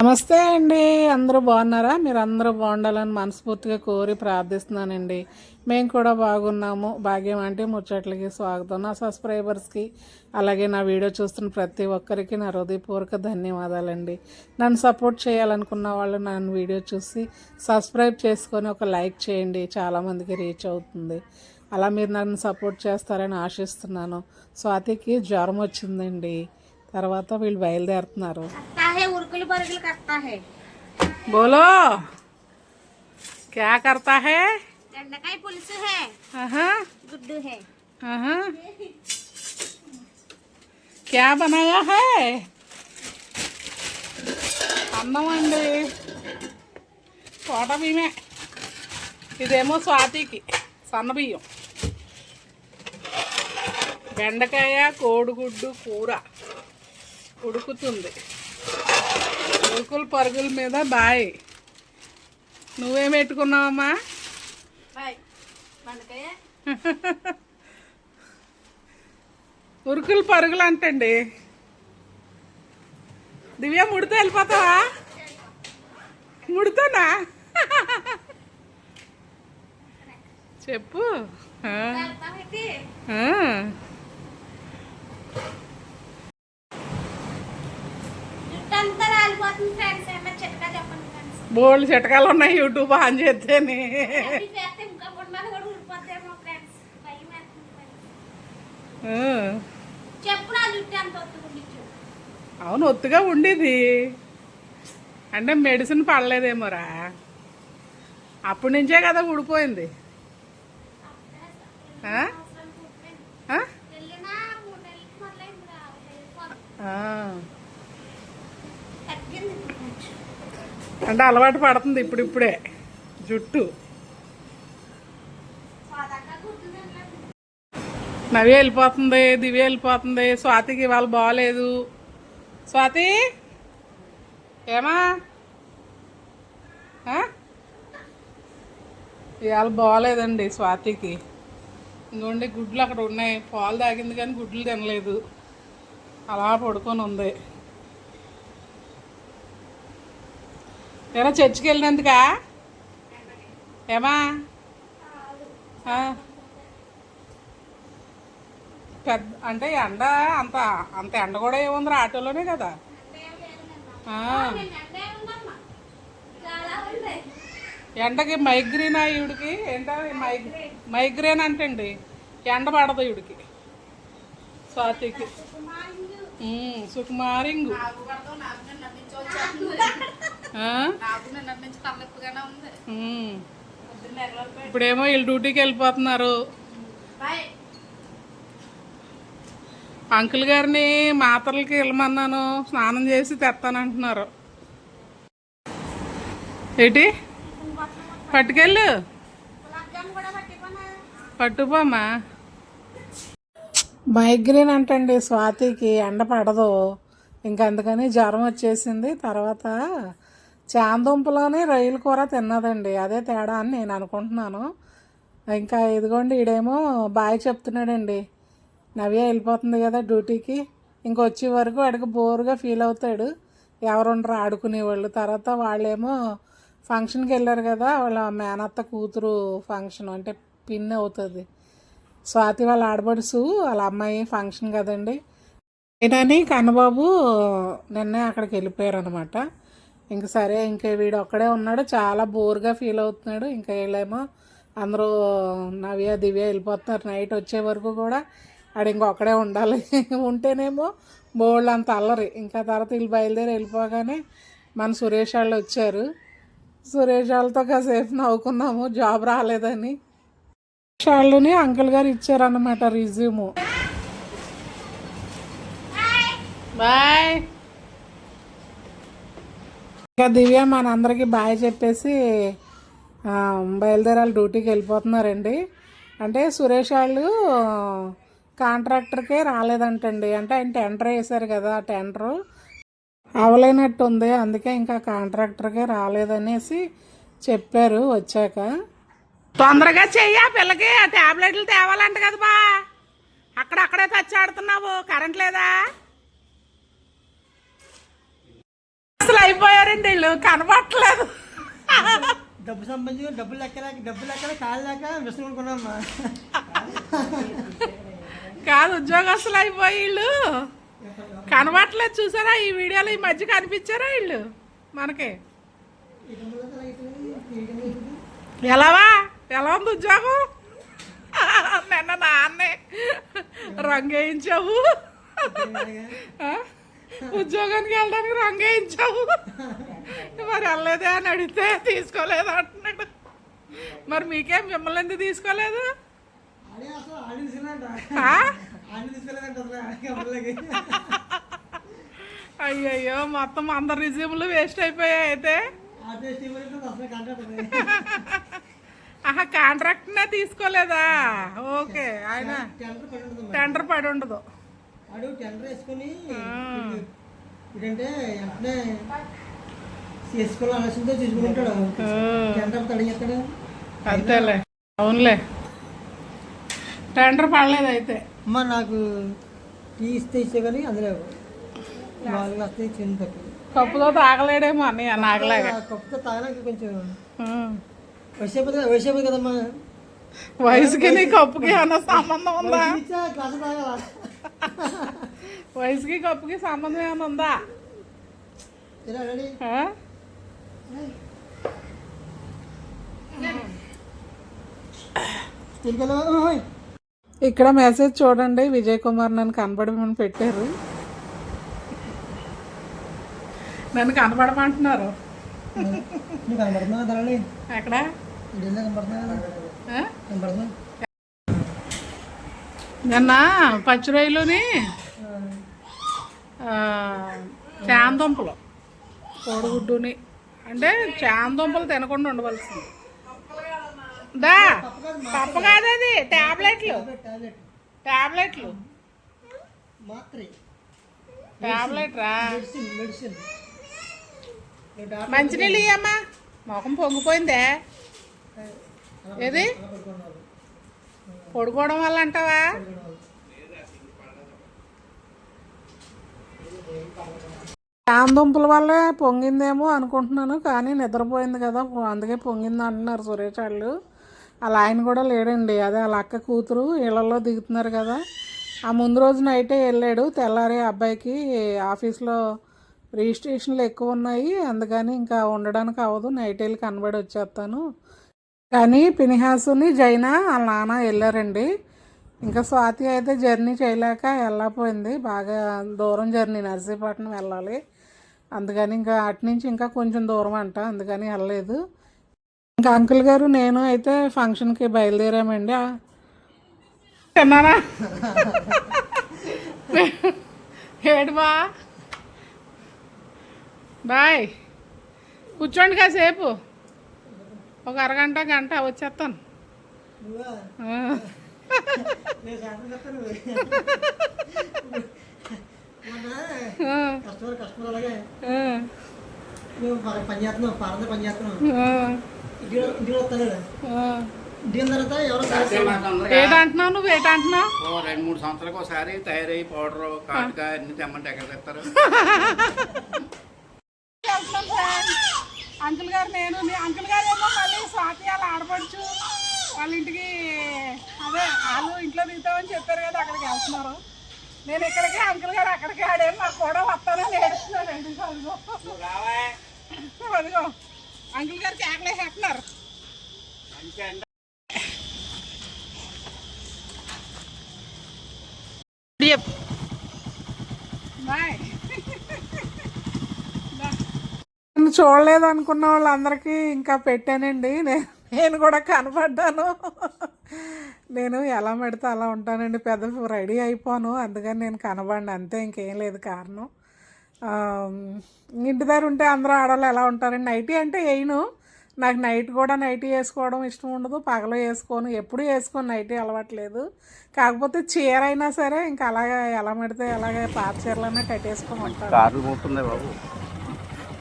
నమస్తే అండి. అందరూ బాగున్నారా? మీరు అందరూ బాగుండాలని మనస్ఫూర్తిగా కోరి ప్రార్థిస్తున్నానండి. మేము కూడా బాగున్నాము. భాగ్యం అంటే ముచ్చట్లకి స్వాగతం. నా సబ్స్క్రైబర్స్కి అలాగే నా వీడియో చూస్తున్న ప్రతి ఒక్కరికి నా హృదయపూర్వక ధన్యవాదాలండి. నన్ను సపోర్ట్ చేయాలనుకున్న వాళ్ళు నన్ను వీడియో చూసి సబ్స్క్రైబ్ చేసుకొని ఒక లైక్ చేయండి. చాలామందికి రీచ్ అవుతుంది. అలా మీరు నన్ను సపోర్ట్ చేస్తారని ఆశిస్తున్నాను. స్వాతికి జ్వరం వచ్చిందండి. తర్వాత వీళ్ళు బయలుదేరుతున్నారు. बोलो क्या करता है? पुलिस है, गुड्डू है। क्या बनाया है? అన్నం అండి, తోట బియ్యమే. ఇదేమో స్వాతికి సన్నబియ్యం. బెండకాయ కోడిగుడ్డు కూర ఉడుకుతుంది. ఉరుకులు పరుగుల మీద బాయ్. నువ్వేం పెట్టుకున్నావమ్మా? ఉరుకులు పరుగులు అంటండి. దివ్య ముడితో వెళ్ళిపోతావా? ముడితోనా? చెప్పు. బోల్డ్ చిటకాలు ఉన్నాయి యూట్యూబ్ ఆన్ చేస్తేనే. అవును, ఒత్తుగా ఉండేది అంటే మెడిసిన్ పడలేదేమోరా. అప్పటి నుంచే కదా ఊడిపోయింది. అంటే అలవాటు పడుతుంది ఇప్పుడిప్పుడే జుట్టు. నవ్య వెళ్ళిపోతుంది, దివ్య వెళ్ళిపోతుంది. స్వాతికి ఇవాళ బాగలేదు. స్వాతి ఏమా ఇవాళ బాగలేదండి స్వాతికి. ఇంకోండి గుడ్లు అక్కడ ఉన్నాయి. పాలు తాగింది కానీ గుడ్లు తినలేదు, అలా పడుకొని ఉంది. ఏమో చర్చికి వెళ్ళినందుకా? ఏమా పెద్ద అంటే ఎండ అంత అంత ఎండ కూడా ఏముందిరా, ఆటోలోనే కదా. ఎండకి మైగ్రేన్ ఈవిడికి. ఏంటో మైగ్రేన్ అంటండి. ఎండ పడదు ఈవిడికి స్వాతికి. సుకుమారింగు. ఇప్పుడేమో వీళ్ళు డ్యూటీకి వెళ్ళిపోతున్నారు. అంకుల్ గారిని మాత్రలకి వెళ్ళమన్నాను, స్నానం చేసి తెస్తానంటున్నారు. ఏంటి పట్టుకెళ్ళు, పట్టుపోమ్మా. మైగ్రేన్ అంటండి స్వాతికి, ఎండ పడదు ఇంకా, అందుకని జ్వరం వచ్చేసింది. తర్వాత చాందుంపలోనే రొయ్యల కూర తిన్నదండి, అదే తేడా అని నేను అనుకుంటున్నాను. ఇంకా ఇదిగోండి ఈడేమో బాయ్ చెప్తున్నాడండి. నవ్య వెళ్ళిపోతుంది కదా డ్యూటీకి, ఇంకొచ్చే వరకు వాడికి బోరుగా ఫీల్ అవుతాడు. ఎవరుండరు ఆడుకునేవాళ్ళు. తర్వాత వాళ్ళేమో ఫంక్షన్కి వెళ్ళారు కదా, వాళ్ళ మేనత్త కూతురు ఫంక్షన్, అంటే పిన్ అవుతుంది. స్వాతి వాళ్ళ ఆడబడుసు వాళ్ళ అమ్మాయి ఫంక్షన్ కదండి. నేనని కన్నబాబు నిన్నే అక్కడికి వెళ్ళిపోయారు అనమాట. ఇంక సరే, ఇంక వీడు ఒక్కడే ఉన్నాడు, చాలా బోర్గా ఫీల్ అవుతున్నాడు. ఇంకా వీళ్ళేమో అందరూ నవ్య దివ్య వెళ్ళిపోతున్నారు. నైట్ వచ్చే వరకు కూడా ఆడు ఇంకొక్కడే ఉండాలి. ఉంటేనేమో బోళ్ళు అంత అల్లరి. ఇంకా తర్వాత వీళ్ళు బయలుదేరి వెళ్ళిపోగానే మన సురేష్ వాళ్ళు వచ్చారు. సురేష్ వాళ్ళతో కాసేపు నవ్వుకున్నాము, జాబ్ రాలేదని. వాళ్ళని అంకుల్ గారు ఇచ్చారన్నమాట రిజ్యూము. బాయ్. ఇంకా దివ్య మనందరికీ బాయ్ చెప్పేసి బయలుదేరాలి, డ్యూటీకి వెళ్ళిపోతున్నారండి. అంటే సురేష్ వాళ్ళు కాంట్రాక్టర్కే రాలేదంటండి. అంటే ఆయన టెండర్ వేశారు కదా, ఆ టెండరు అవలేనట్టు ఉంది. అందుకే ఇంకా కాంట్రాక్టర్కే రాలేదనేసి చెప్పారు వచ్చాక. తొందరగా చెయ్యా పిల్లకి, ఆ ట్యాబ్లెట్లు తేవాలంట కదా బా. అక్కడక్కడే తెచ్చాడుతున్నావు, కరెంట్ లేదా? ఉద్యోగస్తులు అయిపోయారండి వీళ్ళు, కనపడట్లేదు. డబ్బు సంబంధించి డబ్బులు లెక్కల కాళ్ళు లేక విషయం కొనుక్కున్నామ్మా. కాదు, ఉద్యోగస్తులు అయిపోయి వీళ్ళు కనబట్టలేదు. చూసారా ఈ వీడియోలో ఈ మధ్య కనిపించారా వీళ్ళు మనకి? ఎలా ఉంది ఉద్యోగం? నిన్న నాన్నే రంగు వేయించావు, ఉద్యోగానికి వెళ్ళడానికి రంగు వేయించావు, మరి వెళ్ళలేదే అని అడిగితే తీసుకోలేదు అంటున్నాడు. మరి మీకేం మిమ్మల్ని ఎందుకు తీసుకోలేదు? అయ్యయ్యో, మొత్తం అందరు రిజ్యూమ్లు వేస్ట్ అయిపోయాయి అయితే. ఆహా, కాంట్రాక్ట్నే తీసుకోలేదా? ఓకే, ఆయన టెండర్ పడి ఉండదు. టెండర్ వేసుకుని ఏంటంటే వెంటనే చేసుకోవాలి ఆలోచనతో తీసుకుంటాడు. టెండర్ తడిగేస్తాడు. అంతేలే, అవునులే, టెండర్ పడలేదు అయితే. అమ్మ నాకు టీ ఇస్తే ఇచ్చే కానీ అందులో వాళ్ళు వస్తే చిన్న తక్కువ. కప్పుతో తాగలేడేమో అన్నయ్య నాగలాగా. కప్పుతో తాగడానికి కొంచెం వయసు కదమ్మా. వయసుకి నీ కప్పుకి ఏమన్నా సంబంధం ఉందా? గ్లాసు తాగాల. వయసుకి కప్పుకి సంబంధం ఏమైనా ఉందా? రెడీ. ఇక్కడ మెసేజ్ చూడండి, విజయ్ కుమార్ నన్ను కనపడమని పెట్టారు. నన్ను కనపడమంటున్నారు. ఎక్కడ? నిన్న పచ్చిరొయ్యలుని చాందుంపలు, కోడిగుడ్డుని, అంటే చాందుంపలు తినకుండా ఉండవలసింది. దా పప్పు కాదది, టాబ్లెట్లు టాబ్లెట్ రా. మంచినీళ్ళు ఇయ్యమ్మా, మొఖం పొంగిపోయిందే. ఏది పడుకోవడం వల్ల అంటావా? చాందుంపల వల్లే పొంగిందేమో అనుకుంటున్నాను, కానీ నిద్రపోయింది కదా అందుకే పొంగింది అంటున్నారు సురేష్ వాళ్ళు. అలా ఆయన కూడా లేడండి, అదే వాళ్ళ అక్క కూతురు ఇళ్లలో దిగుతున్నారు కదా. ఆ ముందు రోజు నైటే వెళ్ళాడు. తెల్లారి అబ్బాయికి ఆఫీస్లో రిజిస్ట్రేషన్లు ఎక్కువ ఉన్నాయి, అందుకని ఇంకా ఉండడానికి అవ్వదు, నైట్ వెళ్ళి కనబడి వచ్చేస్తాను. కానీ పినిహాసుని జైనా వాళ్ళ నాన్న వెళ్ళారండి. ఇంకా స్వాతి అయితే జర్నీ చేయలేక వెళ్ళకపోయింది. బాగా దూరం జర్నీ, నర్సీపట్నం వెళ్ళాలి. అందుకని ఇంకా అటు నుంచి ఇంకా కొంచెం దూరం అంట, అందుకని వెళ్ళలేదు. ఇంకా అంకుల్ గారు నేను అయితే ఫంక్షన్కి బయలుదేరామండి. తిన్నారా? ఏడు బాయ్, కూర్చోండి కాసేపు, ఒక అరగంట గంట వచ్చేస్తాను. ఏటంటున్నావు నువ్వు? ఏటంటున్నావు? 2-3 సంవత్సరాలకు ఒకసారి తయారయ్యి పౌడర్ కాటుగా అన్ని తెమ్మంటే ఎక్కడ తెస్తారు? అంకుల్ గారు నేను అంకుల్ గారు ఏమో మళ్ళీ స్వాతి వాళ్ళ ఆడపడుచు వాళ్ళ ఇంటికి, అదే వాళ్ళు ఇంట్లో దిగుతామని చెప్పారు కదా, అక్కడికి వెళ్తున్నారు. నేను ఇక్కడికి, అంకుల్ గారు అక్కడికి, ఆడేమో నాకు కూడా వస్తానని ఏడుస్తున్నానండి. అదిగో అంకుల్ గారు కేకలేసేస్తున్నారు. బాయ్. చూడలేదు అనుకున్న వాళ్ళందరికీ ఇంకా పెట్టానండి. నేను కూడా కనపడ్డాను. నేను ఎలా పెడితే అలా ఉంటానండి, పెద్ద రెడీ అయిపోను, అందుకని నేను కనబడి అంతే, ఇంకేం లేదు కారణం. ఇంటి దగ్గర ఉంటే అందరూ ఆడవాళ్ళు ఎలా ఉంటారండి, నైటీ అంటే వేయను. నాకు నైట్ కూడా నైటీ వేసుకోవడం ఇష్టం ఉండదు, పగలు వేసుకోను, ఎప్పుడు వేసుకోను, నైటీ అలవాట్లేదు. కాకపోతే చీర అయినా సరే ఇంకా అలాగే ఎలా పెడితే అలాగే పాత చీరలన్నా కట్టేసుకోమంటాను.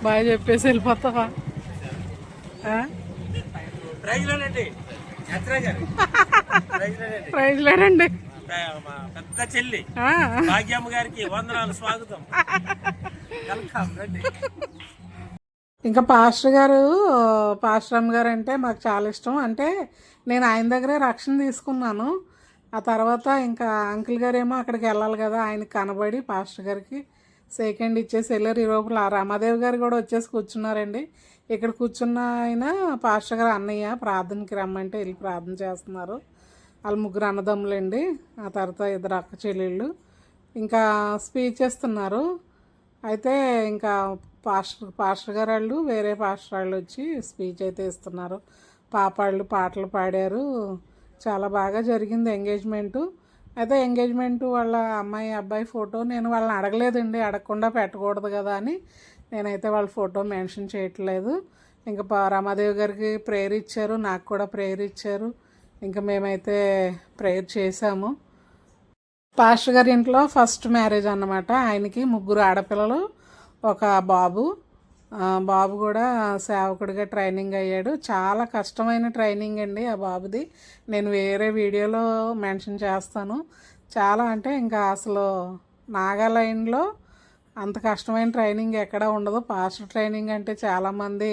బాగా చెప్పేసి వెళ్ళిపోతావా? ప్రైజ్ లేడండి. పెద్ద చెల్లి భాగ్యమ్మ గారికి వందనాలు, స్వాగతం. వెల్కమ్ రండి. ఇంకా పాస్టర్ గారు, పాస్టరమ్మ గారు అంటే మాకు చాలా ఇష్టం. అంటే నేను ఆయన దగ్గరే రక్షణ తీసుకున్నాను. ఆ తర్వాత ఇంకా అంకుల్ గారేమో అక్కడికి వెళ్ళాలి కదా, ఆయనకి కనబడి పాస్టర్ గారికి సెకండ్ ఇచ్చేసి వెళ్ళారు. ఈ లోపల రమాదేవి గారు కూడా వచ్చేసి కూర్చున్నారండి. ఇక్కడ కూర్చున్న ఆయన పాస్టర్ గారు అన్నయ్య ప్రార్థనకి రమ్మంటే వెళ్ళి ప్రార్థన చేస్తున్నారు. వాళ్ళు ముగ్గురు అన్నదమ్ములండి. ఆ తర్వాత ఇద్దరు అక్క చెల్లెళ్ళు ఇంకా స్పీచ్ ఇస్తున్నారు. అయితే ఇంకా పాస్టర్ గారు వాళ్ళు వేరే పాస్టర్ వాళ్ళు వచ్చి స్పీచ్ అయితే ఇస్తున్నారు. పాపాళ్ళు పాటలు పాడారు. చాలా బాగా జరిగింది ఎంగేజ్మెంటు. అయితే ఎంగేజ్మెంటు వాళ్ళ అమ్మాయి అబ్బాయి ఫోటో నేను వాళ్ళని అడగలేదండి, అడగకుండా పెట్టకూడదు కదా అని నేనైతే వాళ్ళ ఫోటో మెన్షన్ చేయట్లేదు. ఇంకా రమాదేవి గారికి ప్రేయర్ ఇచ్చారు, నాకు కూడా ప్రేయర్ ఇచ్చారు. ఇంకా మేమైతే ప్రేయర్ చేసాము. పాస్టర్ గారి ఇంట్లో ఫస్ట్ మ్యారేజ్ అన్నమాట. ఆయనకి ముగ్గురు ఆడపిల్లలు, ఒక బాబు. బాబు కూడా సేవకుడిగా ట్రైనింగ్ అయ్యాడు. చాలా కష్టమైన ట్రైనింగ్ అండి ఆ బాబుది. నేను వేరే వీడియోలో మెన్షన్ చేస్తాను. చాలా అంటే ఇంకా అసలు నాగాలాండ్లో అంత కష్టమైన ట్రైనింగ్ ఎక్కడ ఉండదు. పాస్టర్ ట్రైనింగ్ అంటే చాలామంది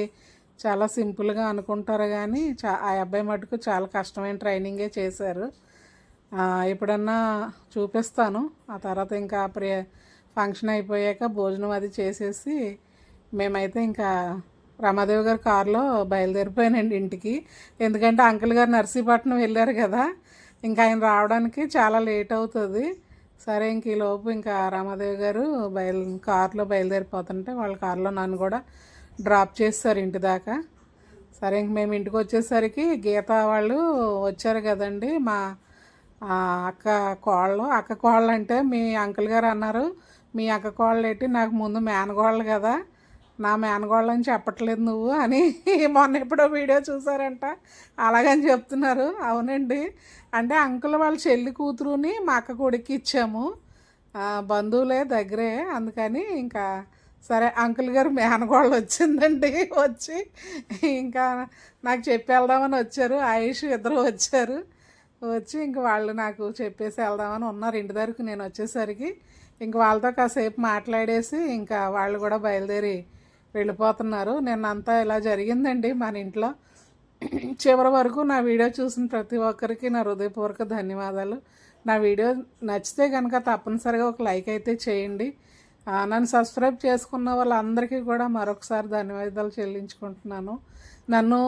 చాలా సింపుల్గా అనుకుంటారు, కానీ ఆ అబ్బాయి మటుకు చాలా కష్టమైన ట్రైనింగే చేశారు. ఎప్పుడన్నా చూపిస్తాను. ఆ తర్వాత ఇంకా ఫంక్షన్ అయిపోయాక భోజనం అది చేసేసి మేమైతే ఇంకా రమాదేవి గారి కారులో బయలుదేరిపోయానండి ఇంటికి. ఎందుకంటే అంకుల్ గారు నర్సీపట్నం వెళ్ళారు కదా, ఇంకా ఆయన రావడానికి చాలా లేట్ అవుతుంది. సరే ఇంక ఈలోపు ఇంకా రమాదేవి గారు కారులో బయలుదేరిపోతుంటే వాళ్ళ కారులో నన్ను కూడా డ్రాప్ చేస్తారు ఇంటి దాకా. సరే ఇంక మేము ఇంటికి వచ్చేసరికి గీత వాళ్ళు వచ్చారు కదండి, మా అక్క కోళ్ళు అంటే మీ అంకుల్ గారు అన్నారు, మీ అక్క కోళ్ళు ఏంటి నాకు ముందు మేనగోళ్ళు కదా, నా మేనగోళ్ళు అని చెప్పట్లేదు నువ్వు అని మొన్న ఎప్పుడో వీడియో చూసారంట, అలాగని చెప్తున్నారు. అవునండి, అంటే అంకుల్ వాళ్ళ చెల్లి కూతురుని మా అక్క కొడుక్కి ఇచ్చాము, బంధువులే దగ్గరే, అందుకని ఇంకా సరే అంకుల్ గారు మేనగోళ్ళు వచ్చిందండి. వచ్చి ఇంకా నాకు చెప్పి వెళ్దామని వచ్చారు. ఆయుష్ ఇద్దరు వచ్చారు. వచ్చి ఇంక వాళ్ళు నాకు చెప్పేసి వెళ్దామని ఉన్నారు. ఇంటి దగ్గరకు నేను వచ్చేసరికి ఇంక వాళ్ళతో కాసేపు మాట్లాడేసి ఇంకా వాళ్ళు కూడా బయలుదేరి వెళ్ళిపోతున్నారు. నిన్నంతా ఇలా జరిగిందండి మన ఇంట్లో. చివరి వరకు నా వీడియో చూసిన ప్రతి ఒక్కరికి నా హృదయపూర్వక ధన్యవాదాలు. నా వీడియో నచ్చితే కనుక తప్పనిసరిగా ఒక లైక్ అయితే చేయండి. నన్ను సబ్స్క్రైబ్ చేసుకున్న వాళ్ళందరికీ కూడా మరొకసారి ధన్యవాదాలు చెల్లించుకుంటున్నాను. నన్ను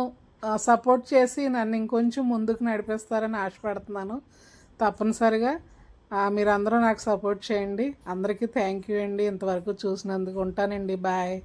సపోర్ట్ చేసి నన్ను ఇంకొంచెం ముందుకు నడిపిస్తారని ఆశపడుతున్నాను. తప్పనిసరిగా మీరందరూ నాకు సపోర్ట్ చేయండి. అందరికీ థ్యాంక్ యూ అండి. ఇంతవరకు చూసినందుకు. ఉంటానండి. బాయ్.